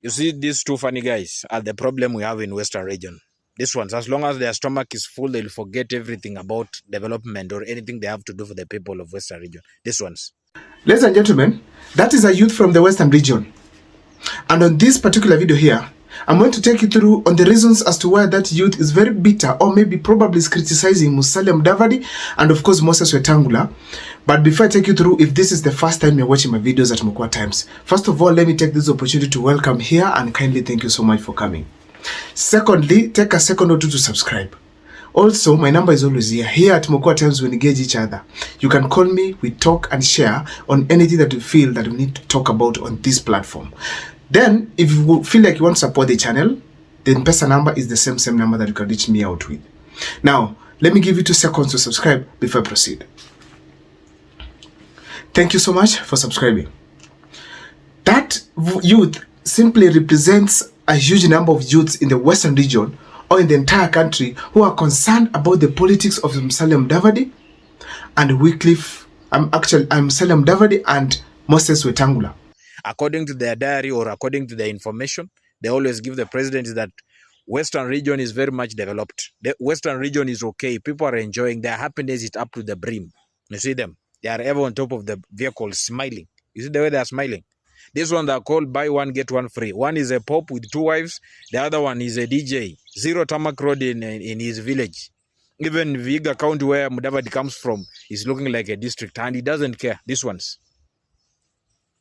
You see, these two funny guys are the problem we have in Western region. These ones, as long as their stomach is full, they'll forget everything about development or anything they have to do for the people of Western region. These ones. Ladies and gentlemen, that is a youth from the Western region. And on this particular video here, I'm going to take you through on the reasons as to why that youth is very bitter or maybe probably is criticizing Musalia Mudavadi and of course Moses Wetangula. But before I take you through, if this is the first time you're watching my videos at Mukwa Times, first of all, let me take this opportunity to welcome here and kindly thank you so much for coming. Secondly, take a second or two to subscribe. Also, my number is always here. Here at Mukwa Times, we engage each other. You can call me, we talk and share on anything that you feel that we need to talk about on this platform. Then, if you feel like you want to support the channel, the M-Pesa number is the same number that you can reach me out with. Now, let me give you 2 seconds to subscribe before I proceed. Thank you so much for subscribing. That youth simply represents a huge number of youths in the Western region or in the entire country who are concerned about the politics of Musalia Mudavadi and Musalia Mudavadi and Moses Wetangula. According to their diary or according to their information, they always give the president that Western region is very much developed. The Western region is okay. People are enjoying. Their happiness is up to the brim. You see them. They are ever on top of the vehicle smiling. You see the way they are smiling? This one they are called buy one, get one free. One is a pop with 2 wives. The other one is a DJ. Zero tarmac road in his village. Even Viga County where Mudavadi comes from is looking like a district and he doesn't care. These ones.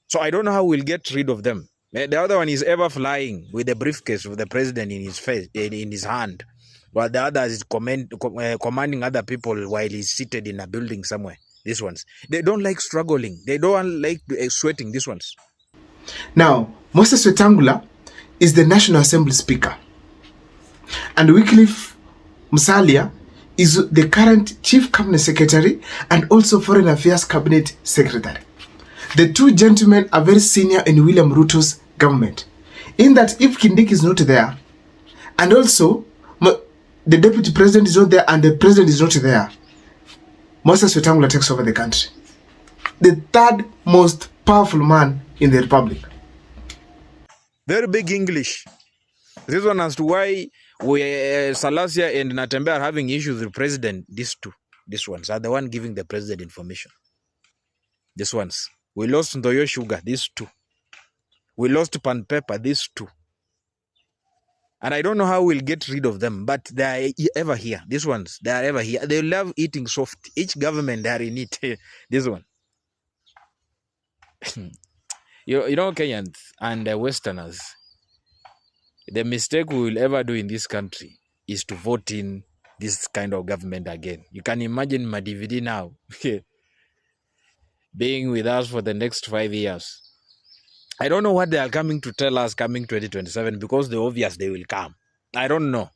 So I don't know how we'll get rid of them. The other one is ever flying with a briefcase of the president in his face, in his hand, while the other is commanding other people while he's seated in a building somewhere. These ones, they don't like struggling. They don't like sweating. These ones. Now, Moses Wetangula is the National Assembly Speaker, and Wycliffe Musalia is the current Chief Cabinet Secretary and also Foreign Affairs Cabinet Secretary. The two gentlemen are very senior in William Ruto's government, in that if Kindiki is not there, and also the deputy president is not there, and the president is not there, Moses Wetangula takes over the country. The third most powerful man in the republic. Very big English. This one as to why Salasia and Natembe are having issues with the president. These ones are the one giving the president information. These ones. We lost Ndoyo Sugar, these two. We lost Pan Pepper, these two. And I don't know how we'll get rid of them, but they are ever here. These ones, they are ever here. They love eating soft. Each government, they are in it. This one. you know, Kenyans and Westerners, the mistake we will ever do in this country is to vote in this kind of government again. You can imagine Madividi now. Being with us for the next 5 years. I don't know what they are coming to tell us coming 2027 because the obvious they will come. I don't know.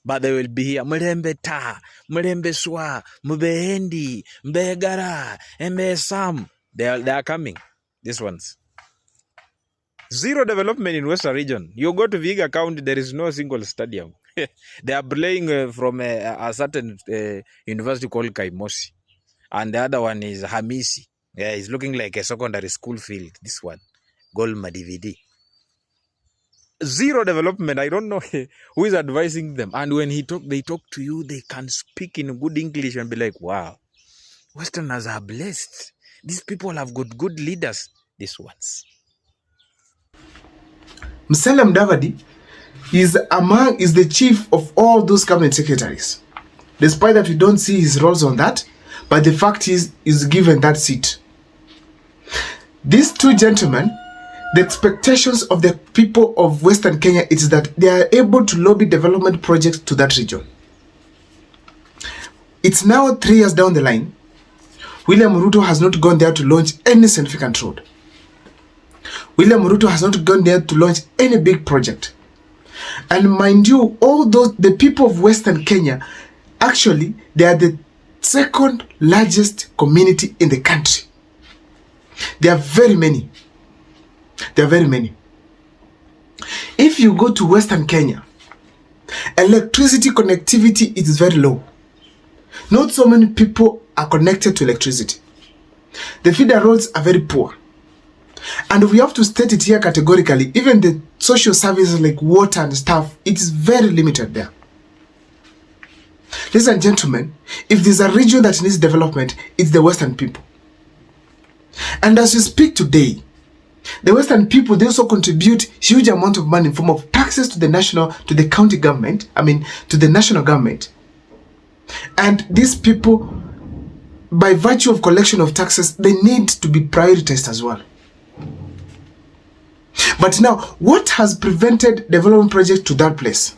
But they will be here. Murembe ta, murembe swa, mubehendi, mbegara, mbe sam. They are coming. These ones. Zero development in Western region. You go to Viga County, there is no single stadium. They are playing from a certain university called Kaimosi. And the other one is Hamisi. Yeah, it's looking like a secondary school field. This one. Golma DVD. Zero development. I don't know who is advising them. And when they talk to you, they can speak in good English and be like, wow, Westerners are blessed. These people have got good leaders. These ones. Musalia Mudavadi is the chief of all those cabinet secretaries. Despite that we don't see his roles on that, but the fact is given that seat. These two gentlemen, the expectations of the people of Western Kenya is that they are able to lobby development projects to that region. It's now 3 years down the line. William Ruto has not gone there to launch any significant road. William Ruto has not gone there to launch any big project. And mind you, the people of Western Kenya, actually, they are the second largest community in the country. There are very many. If you go to Western Kenya, electricity connectivity is very low. Not so many people are connected to electricity. The feeder roads are very poor. And we have to state it here categorically. Even the social services like water and stuff, it is very limited there. Ladies and gentlemen, if there's a region that needs development, it's the Western people. And as we speak today, the Western people, they also contribute huge amount of money in form of taxes to the county government, to the national government. And these people, by virtue of collection of taxes, they need to be prioritized as well. But now, what has prevented development projects to that place?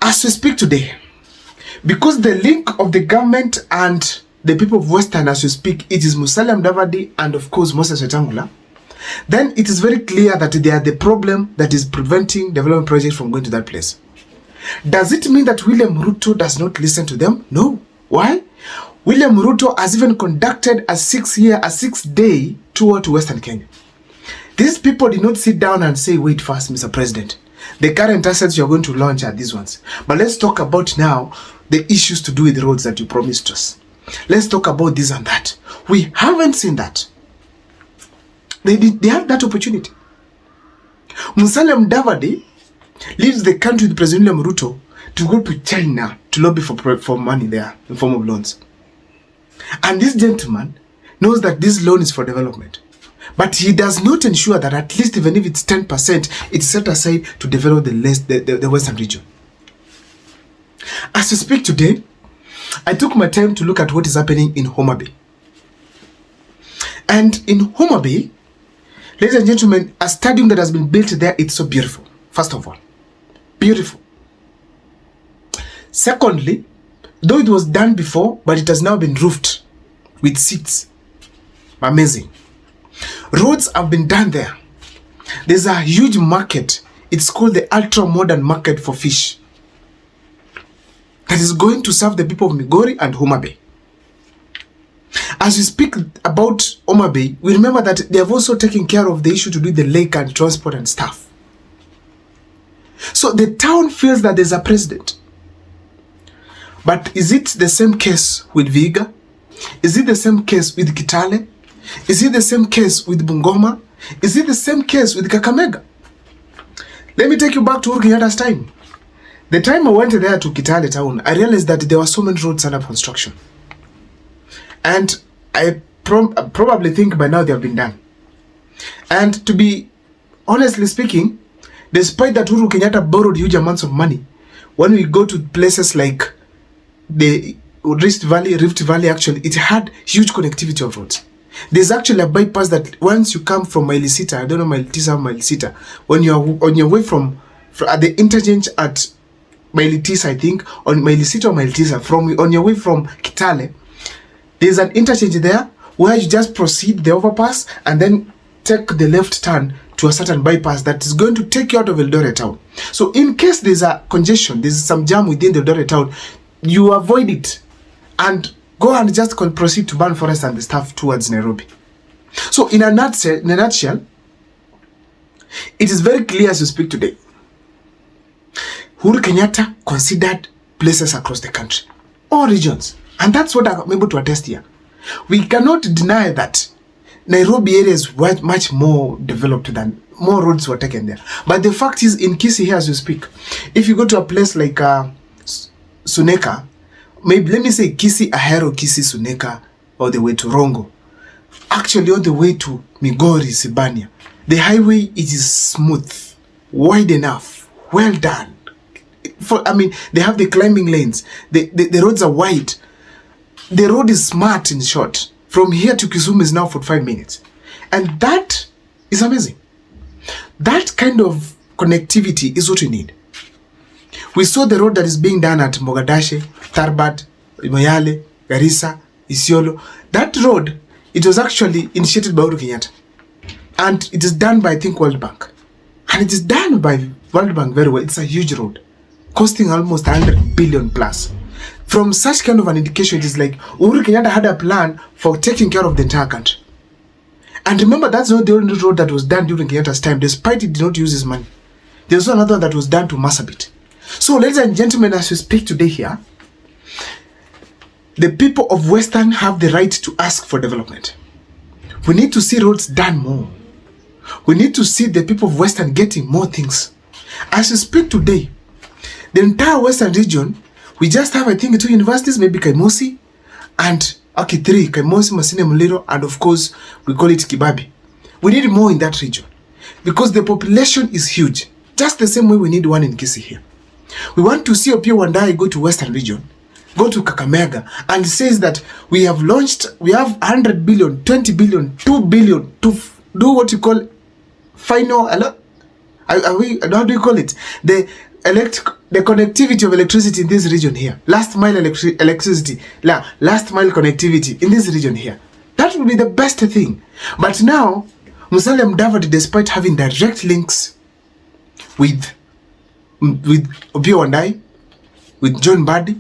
As we speak today, because the link of the government and the people of Western, as we speak, it is Musalia and of course Moses Wetangula, then it is very clear that they are the problem that is preventing development projects from going to that place. Does it mean that William Ruto does not listen to them? No. Why? William Ruto has even conducted a 6-day tour to Western Kenya. These people did not sit down and say, wait first, Mr. President. The current assets you're going to launch are these ones. But let's talk about now the issues to do with the roads that you promised us. Let's talk about this and that. We haven't seen that. They had that opportunity. Musalia leaves the country with President William Ruto to go to China to lobby for money there in form of loans. And this gentleman knows that this loan is for development. But he does not ensure that at least even if it's 10%, it's set aside to develop the Western region. As we speak today, I took my time to look at what is happening in Homa Bay. And in Homa Bay, ladies and gentlemen, a stadium that has been built there, it's so beautiful. First of all, beautiful. Secondly, though it was done before, but it has now been roofed with seats. Amazing. Roads have been done there. There's a huge market. It's called the ultra-modern market for fish. That is going to serve the people of Migori and Homa Bay. As we speak about Homa Bay, we remember that they have also taken care of the issue to do the lake and transport and stuff. So the town feels that there's a president. But is it the same case with Vihiga? Is it the same case with Kitale? Is it the same case with Bungoma? Is it the same case with Kakamega? Let me take you back to Uhuru Kenyatta's time. The time I went there to Kitale town, I realized that there were so many roads under construction. And I probably think by now they have been done. And to be honestly speaking, despite that Uhuru Kenyatta borrowed huge amounts of money, when we go to places like the Rift Valley actually, it had huge connectivity of roads. There's actually a bypass that once you come from Mailisita, I don't know Mailisita or Mailisita, when you're on your way from at the interchange at Mailitisa, I think, on Mailisita or Mailitisa, on your way from Kitale, there's an interchange there where you just proceed the overpass and then take the left turn to a certain bypass that is going to take you out of Eldoret town. So in case there's a congestion, there's some jam within the Eldoret town, you avoid it and go and just proceed to Ban Forest and the stuff towards Nairobi. So in a nutshell, it is very clear as we speak today. Uhuru Kenyatta considered places across the country, all regions. And that's what I'm able to attest here. We cannot deny that Nairobi area is much more developed than more roads were taken there. But the fact is, in Kisii here as we speak, if you go to a place like Suneka, maybe let me say Kisii, Ahero, Kisii, Suneka, all the way to Rongo, actually all the way to Migori, Sibania, the highway, it is smooth, wide enough, well done. They have the climbing lanes, the roads are wide. The road is smart, in short. From here to Kisumu is now 45 minutes. And that is amazing. That kind of connectivity is what we need. We saw the road that is being done at Mogadashe, Tarbad, Moyale, Garissa, Isiolo. That road, it was actually initiated by Uhuru Kenyatta. And it is done by, I think, World Bank. And it is done by World Bank very well. It's a huge road, costing almost 100 billion plus. From such kind of an indication, it is like Uhuru Kenyatta had a plan for taking care of the entire country. And remember, that's not the only road that was done during Kenyatta's time, despite he did not use his money. There's also another one that was done to Marsabit. So, ladies and gentlemen, as we speak today here, the people of Western have the right to ask for development. We need to see roads done more. We need to see the people of Western getting more things. As we speak today, the entire Western region, we just have, I think, 2 universities, maybe Kaimosi, and, okay, 3, Kaimosi, Masine Muliro, and of course, we call it Kibabi. We need more in that region because the population is huge. Just the same way we need one in Kisii here. We want to see Opiyo Wandayi go to Western region, go to Kakamega, and says that we have 100 billion, 20 billion, 2 billion to do what you call final, how do you call it? The connectivity of electricity in this region here. Last mile electricity, last mile connectivity in this region here. That will be the best thing. But now, Musalia Mudavadi, despite having direct links with Opiyo Wandayi, with John Mbadi,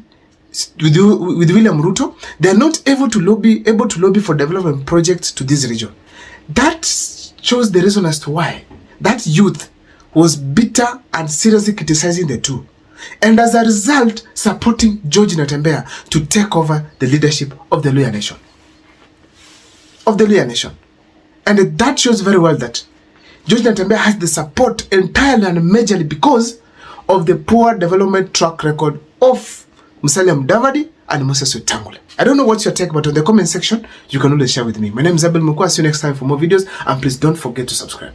with William Ruto, they are not able to lobby for development projects to this region. That shows the reason as to why that youth was bitter and seriously criticizing the two, and as a result supporting George Natembeya to take over the leadership of the Luhya nation. And that shows very well that George Natembeya has the support entirely and majorly because of the poor development track record of Musalia Mudavadi and Moses Wetangula. I don't know what's your take, but on the comment section, you can always share with me. My name is Abel Mukwa. See you next time for more videos, and please don't forget to subscribe.